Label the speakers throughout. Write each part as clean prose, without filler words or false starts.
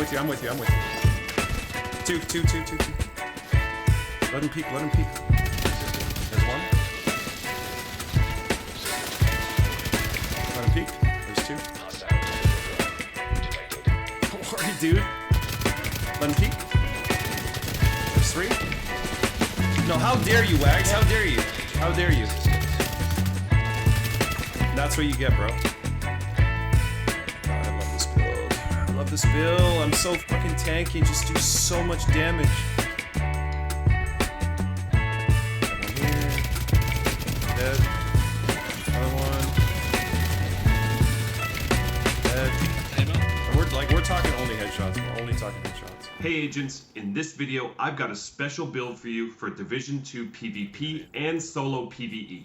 Speaker 1: with you, I'm with you, I'm with you. Two. Let him peek, let him peek. There's one. Let him peek. There's two. Don't worry, dude. Let him peek. There's three. No, how dare you, Wags? How dare you? How dare you? That's what you get, bro. I love this build. I love this build. I'm so fucking tanky and just do so much damage. One here. Dead. Another one. Dead. We're talking only headshots. We're only talking headshots.
Speaker 2: Hey agents, in this video, I've got a special build for you for Division 2 PvP and solo PvE.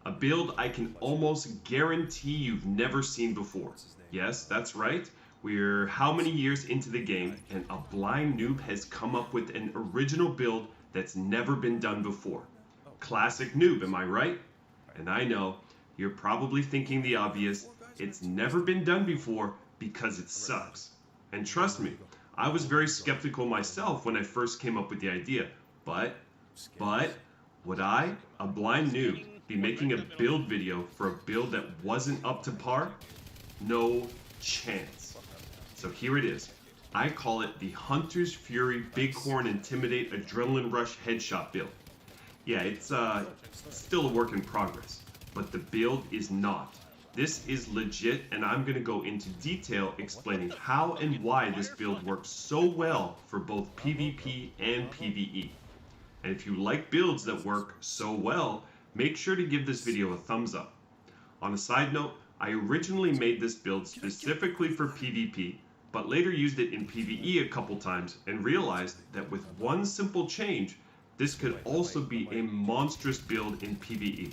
Speaker 2: A build I can almost guarantee you've never seen before. Yes, that's right. We're how many years into the game, and a blind noob has come up with an original build that's never been done before. Classic noob, am I right? And I know, you're probably thinking the obvious, it's never been done before because it sucks. And trust me, I was very skeptical myself when I first came up with the idea, but would I, a blind noob, be making a build video for a build that wasn't up to par? No chance. So here it is. I call it the Hunter's Fury Bighorn Intimidate Adrenaline Rush Headshot build. Yeah, it's still a work in progress, but the build is not. This is legit, and I'm going to go into detail explaining how and why this build works so well for both PvP and PvE. And if you like builds that work so well, make sure to give this video a thumbs up. On a side note, I originally made this build specifically for PvP, but later used it in PvE a couple times and realized that with one simple change, this could also be a monstrous build in PvE.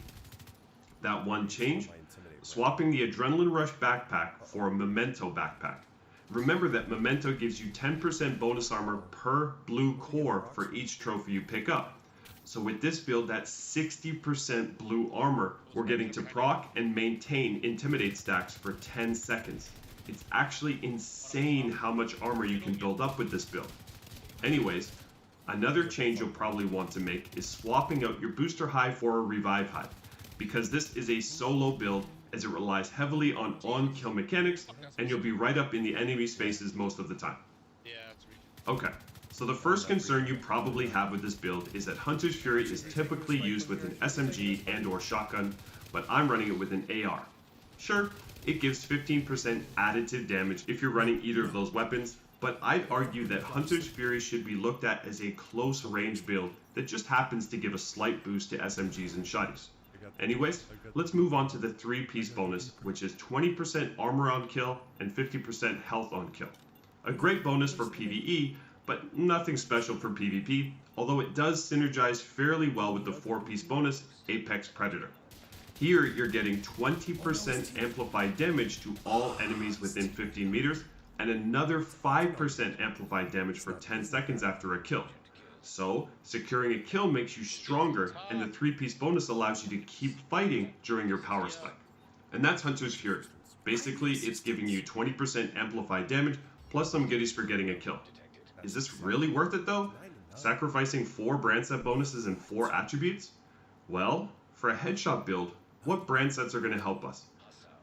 Speaker 2: That one change? Swapping the Adrenaline Rush backpack for a Memento backpack. Remember that Memento gives you 10% bonus armor per blue core for each trophy you pick up. So with this build, that's 60% blue armor we're getting to proc and maintain Intimidate stacks for 10 seconds. It's actually insane how much armor you can build up with this build. Anyways, another change you'll probably want to make is swapping out your booster high for a revive high, because this is a solo build as it relies heavily on on-kill mechanics, and you'll be right up in the enemy's faces most of the time. Okay. So the first concern you probably have with this build is that Hunter's Fury is typically used with an SMG and or shotgun, but I'm running it with an AR. Sure, it gives 15% additive damage if you're running either of those weapons, but I'd argue that Hunter's Fury should be looked at as a close range build that just happens to give a slight boost to SMGs and shotties. Anyways, let's move on to the 3-piece bonus, which is 20% armor on kill and 50% health on kill. A great bonus for PvE, but nothing special for PvP, although it does synergize fairly well with the 4-piece bonus, Apex Predator. Here you're getting 20% amplified damage to all enemies within 15 meters, and another 5% amplified damage for 10 seconds after a kill. So, securing a kill makes you stronger, and the 3-piece bonus allows you to keep fighting during your power spike. And that's Hunter's Fury. Basically, it's giving you 20% amplified damage, plus some goodies for getting a kill. Is this really worth it though? Sacrificing 4 brand set bonuses and 4 attributes? Well, for a headshot build, what brand sets are going to help us?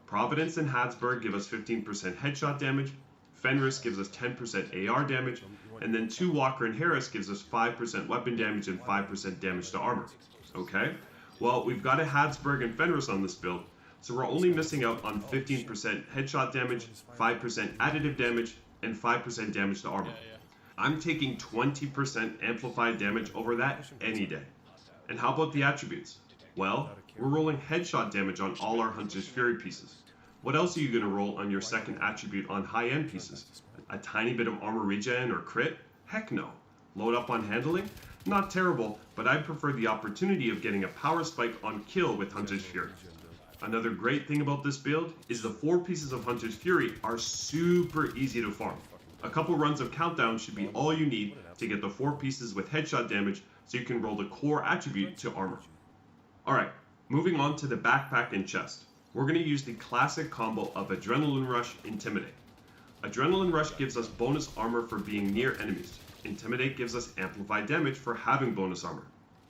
Speaker 2: Providence and Habsburg give us 15% headshot damage, Fenris gives us 10% AR damage, and then 2 Walker and Harris gives us 5% weapon damage and 5% damage to armor. Okay, well we've got a Habsburg and Fenris on this build, so we're only missing out on 15% headshot damage, 5% additive damage, and 5% damage to armor. I'm taking 20% amplified damage over that any day. And how about the attributes? Well, we're rolling headshot damage on all our Hunter's Fury pieces. What else are you going to roll on your second attribute on high-end pieces? A tiny bit of armor regen or crit? Heck no. Load up on handling? Not terrible, but I prefer the opportunity of getting a power spike on kill with Hunter's Fury. Another great thing about this build is the 4 pieces of Hunter's Fury are super easy to farm. A couple runs of Countdown should be all you need to get the 4 pieces with headshot damage so you can roll the core attribute to armor. Alright, moving on to the backpack and chest. We're going to use the classic combo of Adrenaline Rush, Intimidate. Adrenaline Rush gives us bonus armor for being near enemies. Intimidate gives us amplified damage for having bonus armor.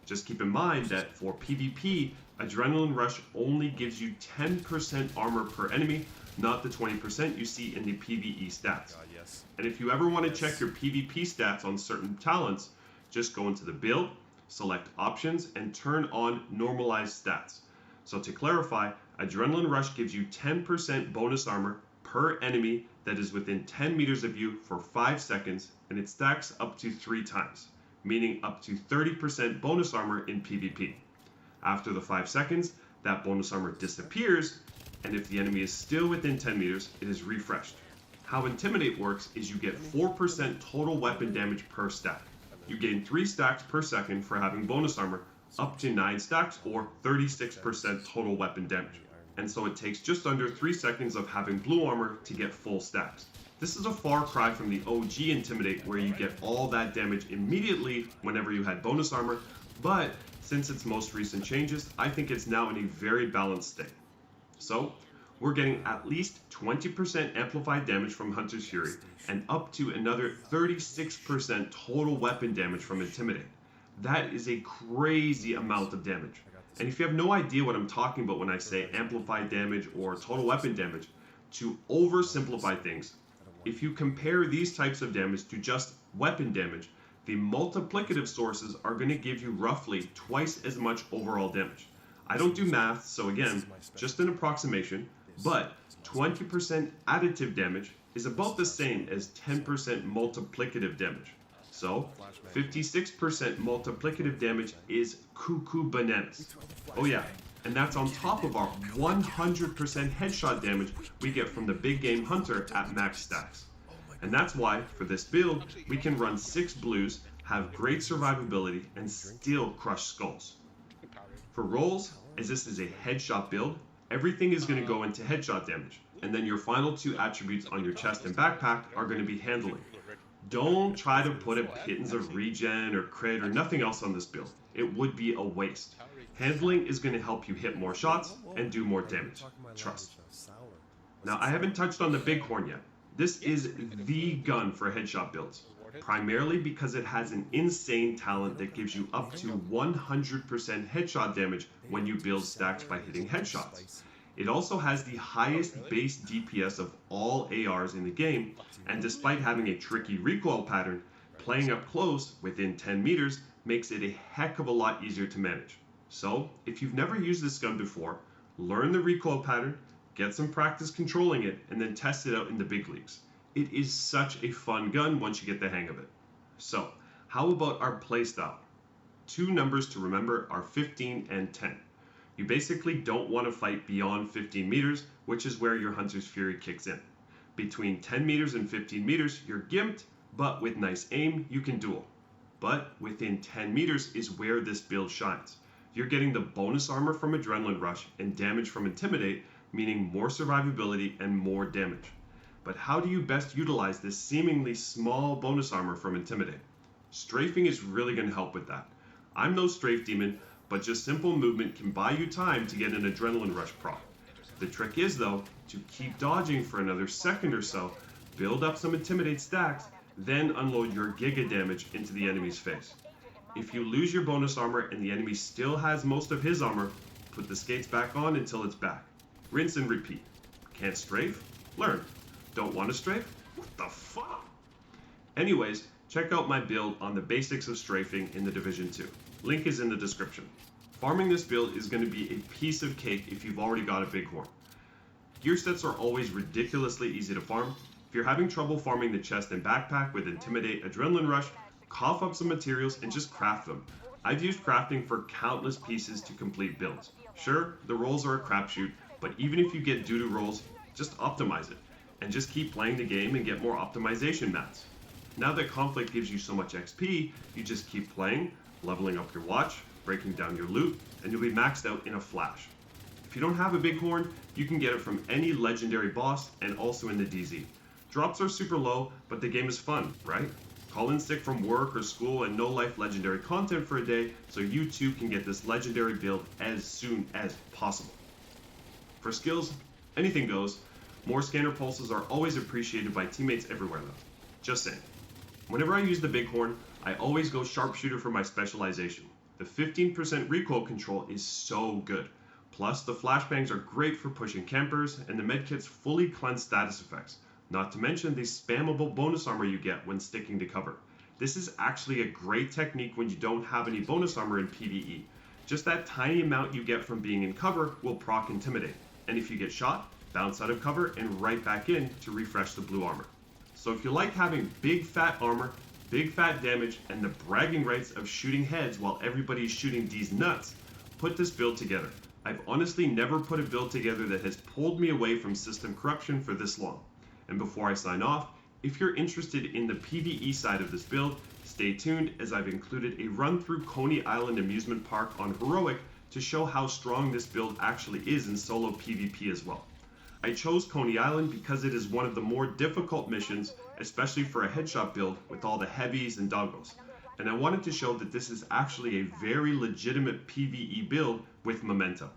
Speaker 2: Just keep in mind that for PvP, Adrenaline Rush only gives you 10% armor per enemy, not the 20% you see in the PvE stats. And if you ever want to check your PvP stats on certain talents, just go into the build, select options, and turn on normalized stats. So to clarify, Adrenaline Rush gives you 10% bonus armor per enemy that is within 10 meters of you for 5 seconds, and it stacks up to 3 times, meaning up to 30% bonus armor in PvP. After the 5 seconds, that bonus armor disappears, and if the enemy is still within 10 meters, it is refreshed. How Intimidate works is you get 4% total weapon damage per stack. You gain 3 stacks per second for having bonus armor, up to 9 stacks or 36% total weapon damage. And so it takes just under 3 seconds of having blue armor to get full stacks. This is a far cry from the OG Intimidate where you get all that damage immediately whenever you had bonus armor, but since its most recent changes, I think it's now in a very balanced state. So, we're getting at least 20% amplified damage from Hunter's Fury and up to another 36% total weapon damage from Intimidate. That is a crazy amount of damage. And if you have no idea what I'm talking about when I say amplified damage or total weapon damage, to oversimplify things, if you compare these types of damage to just weapon damage, the multiplicative sources are going to give you roughly twice as much overall damage. I don't do math, so again, just an approximation, but 20% additive damage is about the same as 10% multiplicative damage. So, 56% multiplicative damage is cuckoo bananas. Oh yeah, and that's on top of our 100% headshot damage we get from the big game hunter at max stacks. And that's why, for this build, we can run 6 blues, have great survivability, and still crush skulls. For rolls, as this is a headshot build, everything is going to go into headshot damage, and then your final 2 attributes on your chest and backpack are going to be handling. Don't try to put a pittance of regen or crit or nothing else on this build. It would be a waste. Handling is going to help you hit more shots and do more damage. Trust. Now, I haven't touched on the Bighorn yet. This is the gun for headshot builds, primarily because it has an insane talent that gives you up to 100% headshot damage when you build stacks by hitting headshots. It also has the highest base DPS of all ARs in the game, and despite having a tricky recoil pattern, playing up close within 10 meters makes it a heck of a lot easier to manage. So, if you've never used this gun before, learn the recoil pattern, get some practice controlling it, and then test it out in the big leagues. It is such a fun gun once you get the hang of it. So, how about our playstyle? 2 numbers to remember are 15 and 10. You basically don't want to fight beyond 15 meters, which is where your Hunter's Fury kicks in. Between 10 meters and 15 meters, you're gimped, but with nice aim, you can duel. But within 10 meters is where this build shines. You're getting the bonus armor from Adrenaline Rush and damage from Intimidate, meaning more survivability and more damage. But how do you best utilize this seemingly small bonus armor from Intimidate? Strafing is really going to help with that. I'm no strafe demon, but just simple movement can buy you time to get an Adrenaline Rush prop. The trick is, though, to keep dodging for another second or so, build up some Intimidate stacks, then unload your Giga damage into the enemy's face. If you lose your bonus armor and the enemy still has most of his armor, put the skates back on until it's back. Rinse and repeat. Can't strafe? Learn. Don't want to strafe? What the fuck? Anyways, check out my build on the basics of strafing in the Division 2. Link is in the description. Farming this build is going to be a piece of cake if you've already got a Bighorn. Gear sets are always ridiculously easy to farm. If you're having trouble farming the chest and backpack with Intimidate, Adrenaline Rush, cough up some materials and just craft them. I've used crafting for countless pieces to complete builds. Sure, the rolls are a crapshoot, but even if you get doo-doo rolls, just optimize it. And just keep playing the game and get more optimization mats. Now that Conflict gives you so much XP, you just keep playing, leveling up your watch, breaking down your loot, and you'll be maxed out in a flash. If you don't have a Bighorn, you can get it from any legendary boss and also in the DZ. Drops are super low, but the game is fun, right? Call in sick from work or school and no life legendary content for a day so you too can get this legendary build as soon as possible. For skills, anything goes. More scanner pulses are always appreciated by teammates everywhere though. Just saying. Whenever I use the Bighorn, I always go sharpshooter for my specialization. The 15% recoil control is so good. Plus, the flashbangs are great for pushing campers, and the medkits fully cleanse status effects. Not to mention the spammable bonus armor you get when sticking to cover. This is actually a great technique when you don't have any bonus armor in PvE. Just that tiny amount you get from being in cover will proc Intimidate, and if you get shot, bounce out of cover and right back in to refresh the blue armor. So if you like having big fat armor, big fat damage, and the bragging rights of shooting heads while everybody's shooting these nuts, put this build together. I've honestly never put a build together that has pulled me away from system corruption for this long. And before I sign off, if you're interested in the PvE side of this build, stay tuned as I've included a run through Coney Island Amusement Park on Heroic to show how strong this build actually is in solo PvP as well. I chose Coney Island because it is one of the more difficult missions, especially for a headshot build with all the heavies and doggos. And I wanted to show that this is actually a very legitimate PvE build with momentum.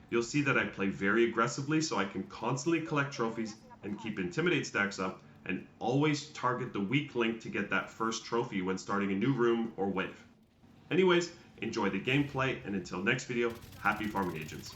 Speaker 2: You'll see that I play very aggressively so I can constantly collect trophies and keep Intimidate stacks up, and always target the weak link to get that first trophy when starting a new room or wave. Anyways, enjoy the gameplay, and until next video, happy farming agents.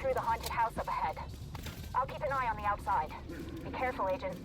Speaker 3: Through the haunted house up ahead. I'll keep an eye on the outside. Be careful, Agent.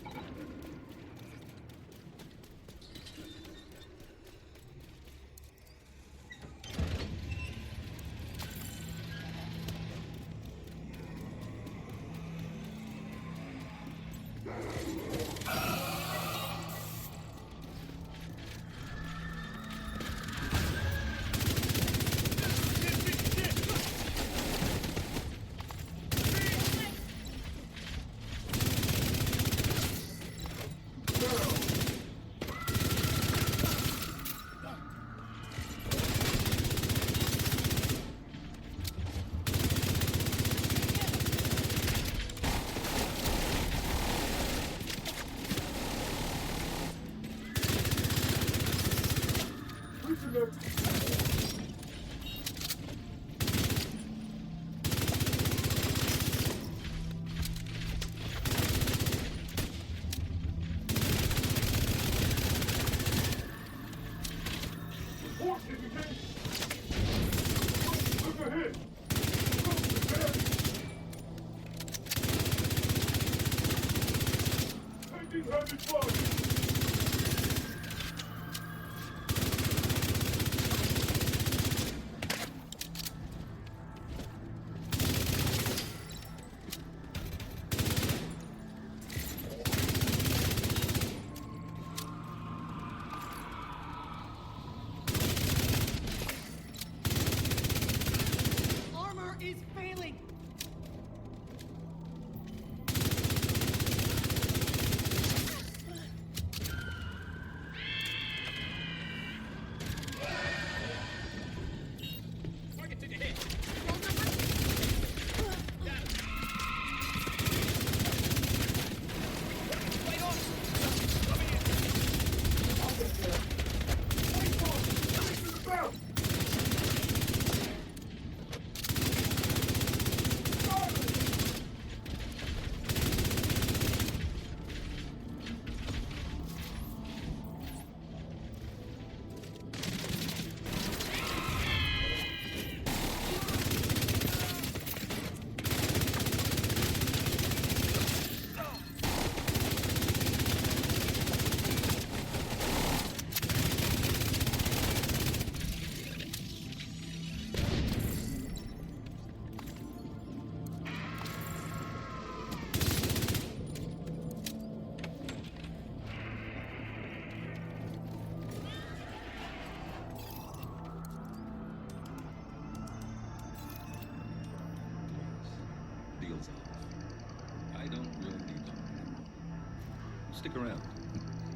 Speaker 4: Stick around.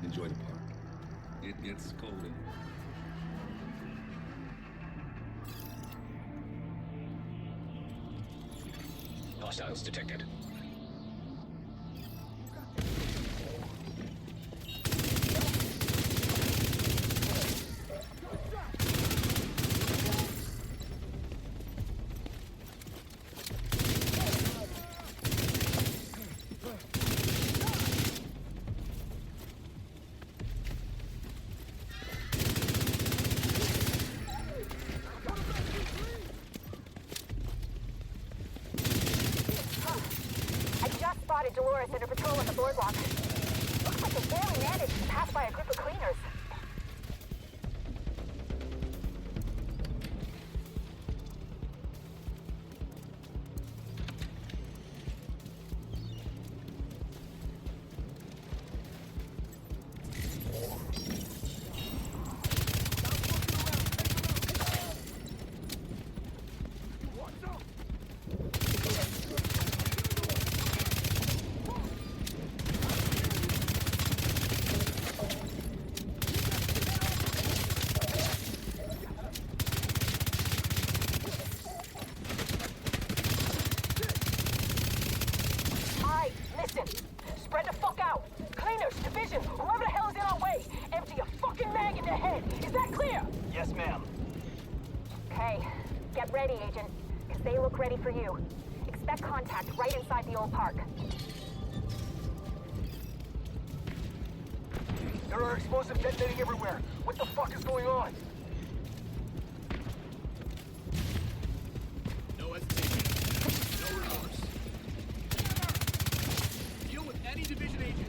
Speaker 4: Enjoy the park. It gets cold in here.
Speaker 5: Hostiles detected.
Speaker 3: Spotted Dolores and her patrol on the boardwalk. Looks like they barely managed to pass by a group of cleaners. Spread the fuck out! Cleaners, division, whoever the hell is in our way, empty a fucking mag in their head! Is that clear?
Speaker 6: Yes, ma'am.
Speaker 3: Okay, get ready, Agent, because they look ready for you. Expect contact right inside the old park.
Speaker 6: There are explosives detonating everywhere. What the fuck is going on?
Speaker 7: No hesitation. No remorse. Deal with any division agent.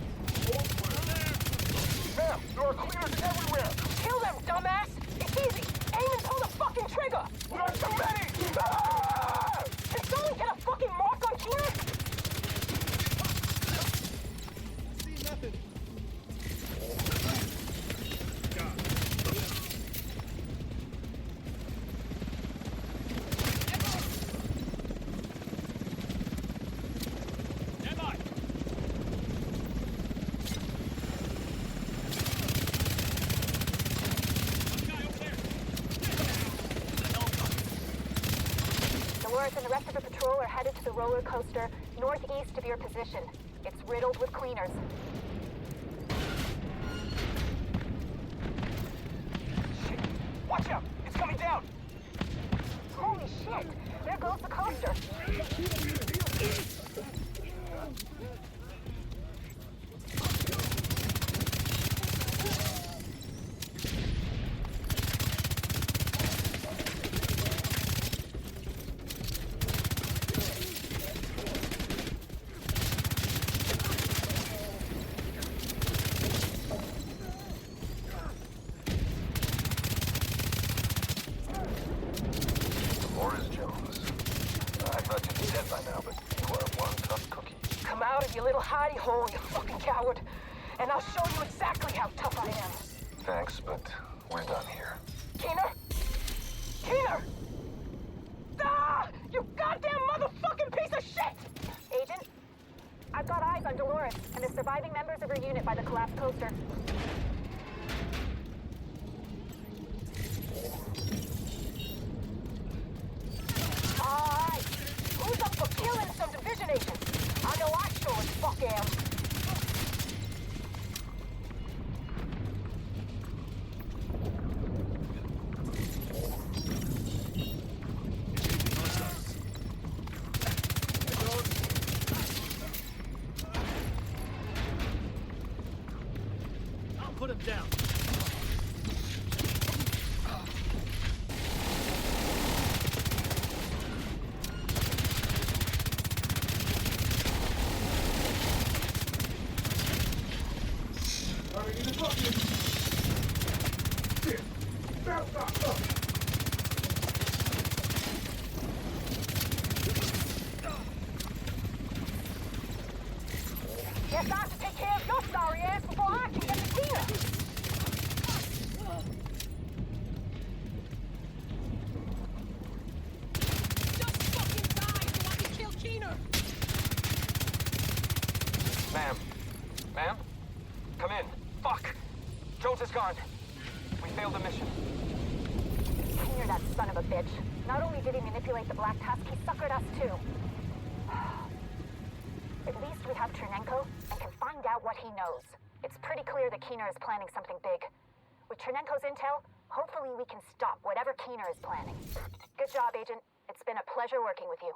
Speaker 6: Ma'am, there are cleaners everywhere!
Speaker 3: Kill them, dumbass! It's easy! Aim and pull the fucking trigger!
Speaker 6: There are too many! Ah!
Speaker 3: Can someone get a fucking mark on Keener?
Speaker 7: See nothing.
Speaker 3: Dolores and the rest of the patrol are headed to the roller coaster northeast of your position. It's riddled with cleaners.
Speaker 6: Shit! Watch out! It's coming down!
Speaker 3: Holy shit! There goes the coaster!
Speaker 6: Come out of your little hidey hole, you fucking coward. And I'll show you exactly how tough I am.
Speaker 8: Thanks, but we're done here.
Speaker 6: Keener? Keener! Ah! You goddamn motherfucking piece of shit!
Speaker 3: Agent, I've got eyes on Dolores and the surviving members of her unit by the collapsed coaster.
Speaker 6: Alright. Who's up for killing some division agents? I know I sure as fuck am.
Speaker 7: I'll put him down.
Speaker 3: Guess I have to take care of your sorry ass before I can get the Keener!
Speaker 9: Just fucking die so I can kill Keener!
Speaker 8: Ma'am? Ma'am?
Speaker 6: Come in. Fuck! Jones is gone. We failed the mission.
Speaker 3: Keener, that son of a bitch. Not only did he manipulate the Black Tusk, he suckered us too. At least we have Chernenko and can find out what he knows. It's pretty clear that Keener is planning something big. With Chernenko's intel, hopefully we can stop whatever Keener is planning. Good job, Agent. It's been a pleasure working with you.